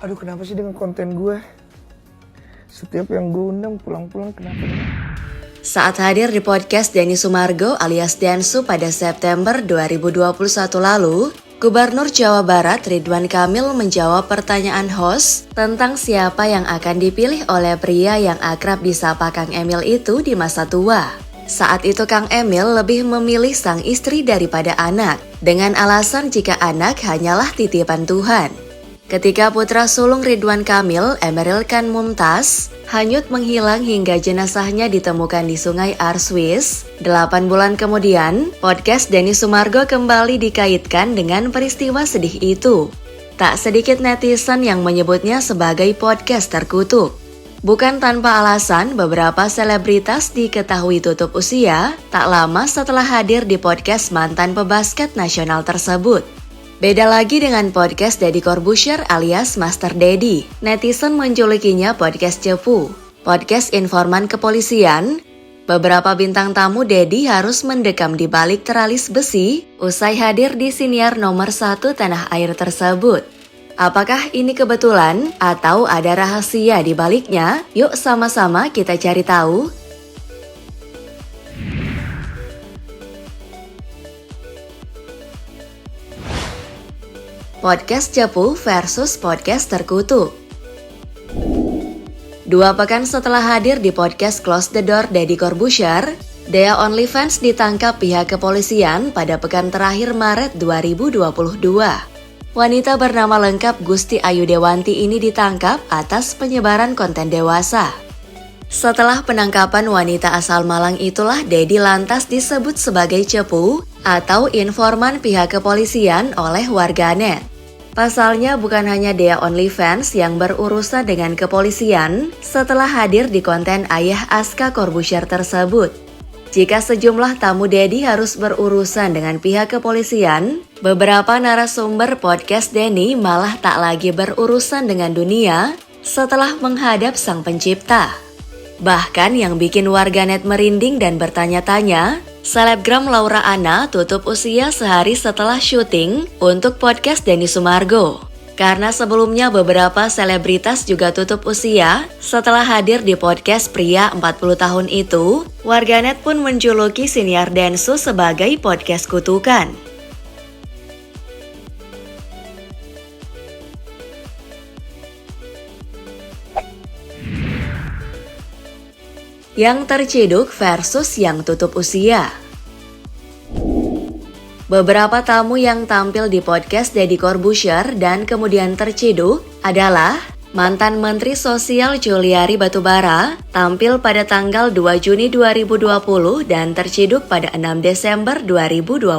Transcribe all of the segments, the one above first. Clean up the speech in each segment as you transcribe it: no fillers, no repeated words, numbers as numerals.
Aduh, kenapa sih dengan konten gue? Setiap yang gue undang pulang-pulang kenapa? Saat hadir di podcast Denny Sumargo alias Densu pada September 2021 lalu, Gubernur Jawa Barat Ridwan Kamil menjawab pertanyaan host tentang siapa yang akan dipilih oleh pria yang akrab disapa Kang Emil itu di masa tua. Saat itu Kang Emil lebih memilih sang istri daripada anak, dengan alasan jika anak hanyalah titipan Tuhan. Ketika putra sulung Ridwan Kamil, Emeril Khan Mumtaz, hanyut menghilang hingga jenazahnya ditemukan di Sungai Arswis, 8 bulan kemudian, podcast Denny Sumargo kembali dikaitkan dengan peristiwa sedih itu. Tak sedikit netizen yang menyebutnya sebagai podcast terkutuk. Bukan tanpa alasan, beberapa selebritas diketahui tutup usia tak lama setelah hadir di podcast mantan pebasket nasional tersebut. Beda lagi dengan podcast Deddy Corbuzier alias Master Deddy. Netizen menjulukinya podcast cepu, podcast informan kepolisian. Beberapa bintang tamu Deddy harus mendekam di balik teralis besi usai hadir di siniar nomor 1 tanah air tersebut. Apakah ini kebetulan atau ada rahasia di baliknya? Yuk sama-sama kita cari tahu. Podcast cepu versus podcast terkutuk. 2 pekan setelah hadir di podcast Close the Door Deddy Corbuzier, Dea OnlyFans ditangkap pihak kepolisian pada pekan terakhir Maret 2022. Wanita bernama lengkap Gusti Ayu Dewanti ini ditangkap atas penyebaran konten dewasa. Setelah penangkapan wanita asal Malang itulah Deddy lantas disebut sebagai cepu atau informan pihak kepolisian oleh warganet. Pasalnya bukan hanya Dea OnlyFans yang berurusan dengan kepolisian setelah hadir di konten ayah Aska Corbuzier tersebut. Jika sejumlah tamu Deddy harus berurusan dengan pihak kepolisian, beberapa narasumber podcast Denny malah tak lagi berurusan dengan dunia setelah menghadap sang pencipta. Bahkan yang bikin warganet merinding dan bertanya-tanya, selebgram Laura Anna tutup usia sehari setelah syuting untuk podcast Denny Sumargo. Karena sebelumnya beberapa selebritas juga tutup usia setelah hadir di podcast pria 40 tahun itu, warganet pun menjuluki siniar Densu sebagai podcast kutukan. Yang terciduk versus yang tutup usia. Beberapa tamu yang tampil di podcast Deddy Corbuzier dan kemudian terciduk adalah mantan Menteri Sosial Juliari Batubara, tampil pada tanggal 2 Juni 2020 dan terciduk pada 6 Desember 2020.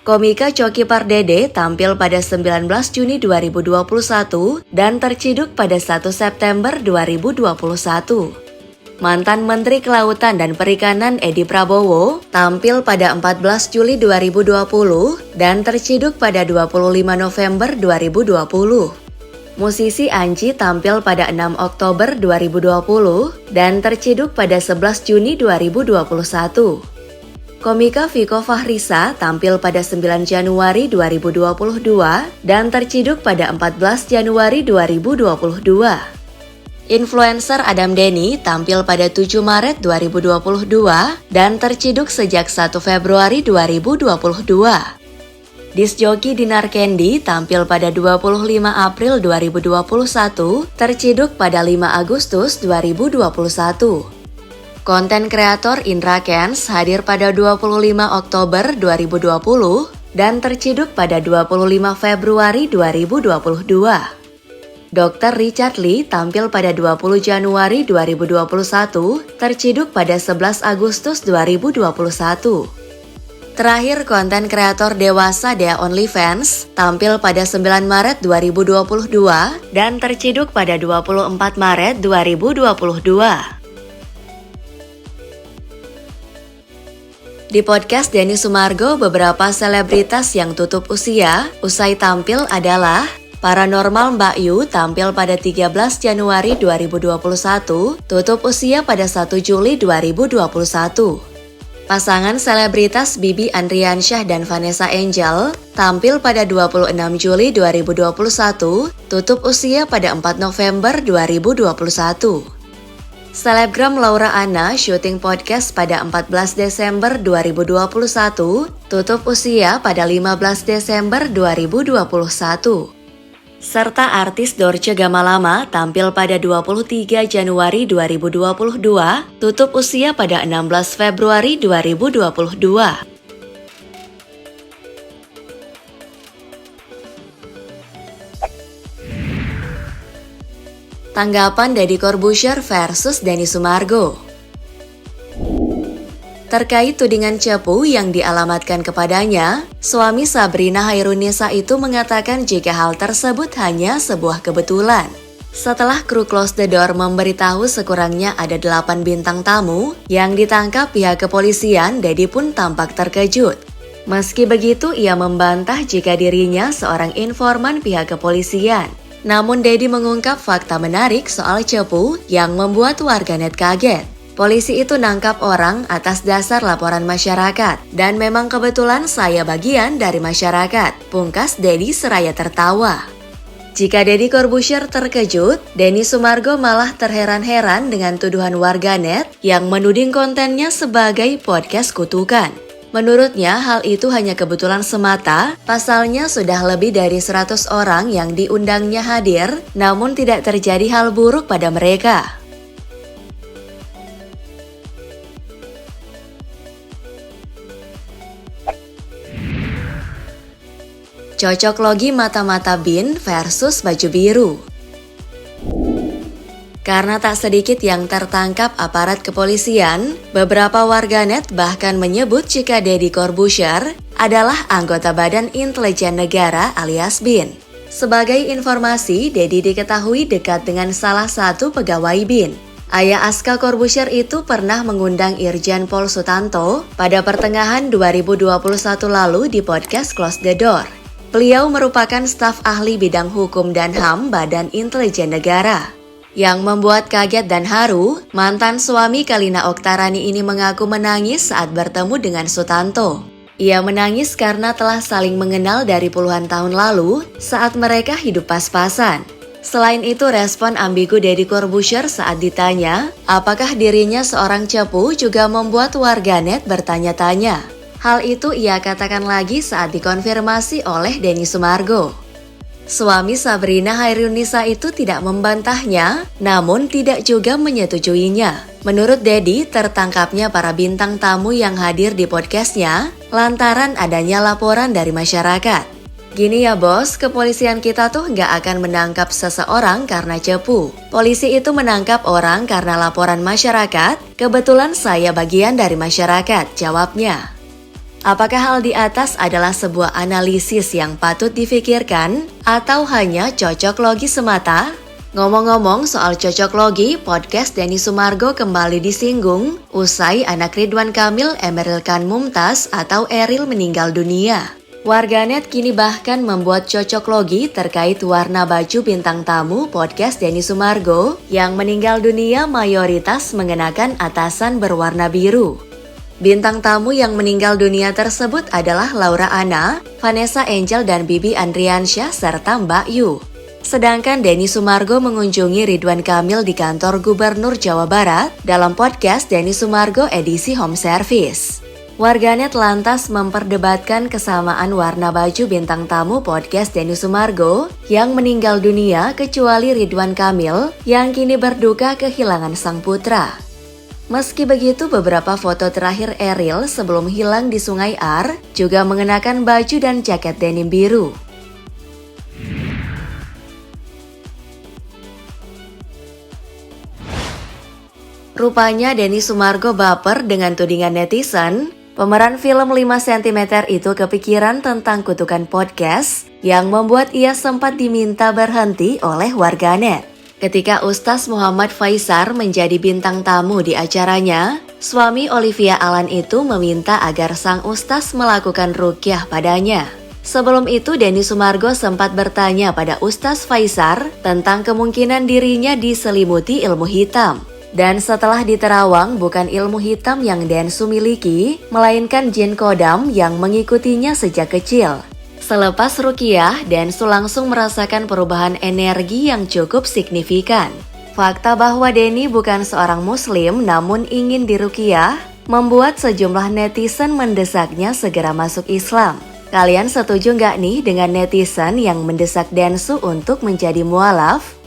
Komika Coki Pardede tampil pada 19 Juni 2021 dan terciduk pada 1 September 2021. Mantan Menteri Kelautan dan Perikanan Edi Prabowo tampil pada 14 Juli 2020 dan terciduk pada 25 November 2020. Musisi Anji tampil pada 6 Oktober 2020 dan terciduk pada 11 Juni 2021. Komika Viko Fahrisa tampil pada 9 Januari 2022 dan terciduk pada 14 Januari 2022. Influencer Adam Denny tampil pada 7 Maret 2022 dan terciduk sejak 1 Februari 2022. Disjoki Dinar Candy tampil pada 25 April 2021, terciduk pada 5 Agustus 2021. Konten kreator Indra Kents hadir pada 25 Oktober 2020 dan terciduk pada 25 Februari 2022. Dr. Richard Lee tampil pada 20 Januari 2021, terciduk pada 11 Agustus 2021. Terakhir, konten kreator dewasa Dea OnlyFans tampil pada 9 Maret 2022 dan terciduk pada 24 Maret 2022. Di podcast Denny Sumargo, beberapa selebritas yang tutup usia usai tampil adalah Paranormal Mbak Yu tampil pada 13 Januari 2021, tutup usia pada 1 Juli 2021. Pasangan selebritas Bibi Andriansyah dan Vanessa Angel tampil pada 26 Juli 2021, tutup usia pada 4 November 2021. Selebgram Laura Anna syuting podcast pada 14 Desember 2021, tutup usia pada 15 Desember 2021. Serta artis Dorce Gamalama tampil pada 23 Januari 2022, tutup usia pada 16 Februari 2022. Tanggapan Deddy Corbuzier versus Denny Sumargo. Terkait tudingan cepu yang dialamatkan kepadanya, suami Sabrina Hairunisa itu mengatakan jika hal tersebut hanya sebuah kebetulan. Setelah kru Close the Door memberitahu sekurangnya ada 8 bintang tamu yang ditangkap pihak kepolisian, Deddy pun tampak terkejut. Meski begitu, ia membantah jika dirinya seorang informan pihak kepolisian. Namun Deddy mengungkap fakta menarik soal cepu yang membuat warganet kaget. Polisi itu nangkap orang atas dasar laporan masyarakat, dan memang kebetulan saya bagian dari masyarakat, pungkas Deddy seraya tertawa. Jika Deddy Corbuzier terkejut, Denny Sumargo malah terheran-heran dengan tuduhan warganet yang menuding kontennya sebagai podcast kutukan. Menurutnya hal itu hanya kebetulan semata, pasalnya sudah lebih dari 100 orang yang diundangnya hadir, namun tidak terjadi hal buruk pada mereka. Cocok logi mata-mata bin versus baju biru. Karena tak sedikit yang tertangkap aparat kepolisian, beberapa warganet bahkan menyebut jika Deddy Corbuzier adalah anggota Badan Intelijen Negara alias BIN. Sebagai informasi, Deddy diketahui dekat dengan salah satu pegawai BIN. Ayah Aska Corbuzier itu pernah mengundang Irjen Pol Sutanto pada pertengahan 2021 lalu di podcast Close the Door. Beliau merupakan staf ahli bidang hukum dan HAM Badan Intelijen Negara. Yang membuat kaget dan haru, mantan suami Kalina Oktarani ini mengaku menangis saat bertemu dengan Sutanto. Ia menangis karena telah saling mengenal dari puluhan tahun lalu saat mereka hidup pas-pasan. Selain itu, respon ambigu Deddy Corbuzier saat ditanya apakah dirinya seorang cepu juga membuat warganet bertanya-tanya. Hal itu ia katakan lagi saat dikonfirmasi oleh Denny Sumargo. Suami Sabrina Hairunisa itu tidak membantahnya, namun tidak juga menyetujuinya. Menurut Deddy, tertangkapnya para bintang tamu yang hadir di podcastnya lantaran adanya laporan dari masyarakat. Gini ya bos, kepolisian kita tuh nggak akan menangkap seseorang karena cepu. Polisi itu menangkap orang karena laporan masyarakat, kebetulan saya bagian dari masyarakat, jawabnya. Apakah hal di atas adalah sebuah analisis yang patut difikirkan atau hanya cocok logi semata? Ngomong-ngomong soal cocok logi, podcast Denny Sumargo kembali disinggung usai anak Ridwan Kamil Emeril Khan Mumtaz atau Eril meninggal dunia. Warganet kini bahkan membuat cocok logi terkait warna baju bintang tamu podcast Denny Sumargo yang meninggal dunia mayoritas mengenakan atasan berwarna biru. Bintang tamu yang meninggal dunia tersebut adalah Laura Anna, Vanessa Angel dan Bibi Andriansyah serta Mbak Yu. Sedangkan Denny Sumargo mengunjungi Ridwan Kamil di kantor Gubernur Jawa Barat dalam podcast Denny Sumargo edisi Home Service. Warganet lantas memperdebatkan kesamaan warna baju bintang tamu podcast Denny Sumargo yang meninggal dunia kecuali Ridwan Kamil yang kini berduka kehilangan sang putra. Meski begitu, beberapa foto terakhir Eril sebelum hilang di Sungai Ar juga mengenakan baju dan jaket denim biru. Rupanya Denny Sumargo baper dengan tudingan netizen. Pemeran film 5 cm itu kepikiran tentang kutukan podcast yang membuat ia sempat diminta berhenti oleh warganet. Ketika Ustaz Muhammad Faisar menjadi bintang tamu di acaranya, suami Olivia Alan itu meminta agar sang Ustaz melakukan ruqyah padanya. Sebelum itu, Denny Sumargo sempat bertanya pada Ustaz Faisar tentang kemungkinan dirinya diselimuti ilmu hitam. Dan setelah di Terawang, bukan ilmu hitam yang Densu miliki, melainkan jin kodam yang mengikutinya sejak kecil. Selepas ruqyah, Densu langsung merasakan perubahan energi yang cukup signifikan. Fakta bahwa Denny bukan seorang muslim namun ingin diruqyah, membuat sejumlah netizen mendesaknya segera masuk Islam. Kalian setuju nggak nih dengan netizen yang mendesak Densu untuk menjadi mualaf?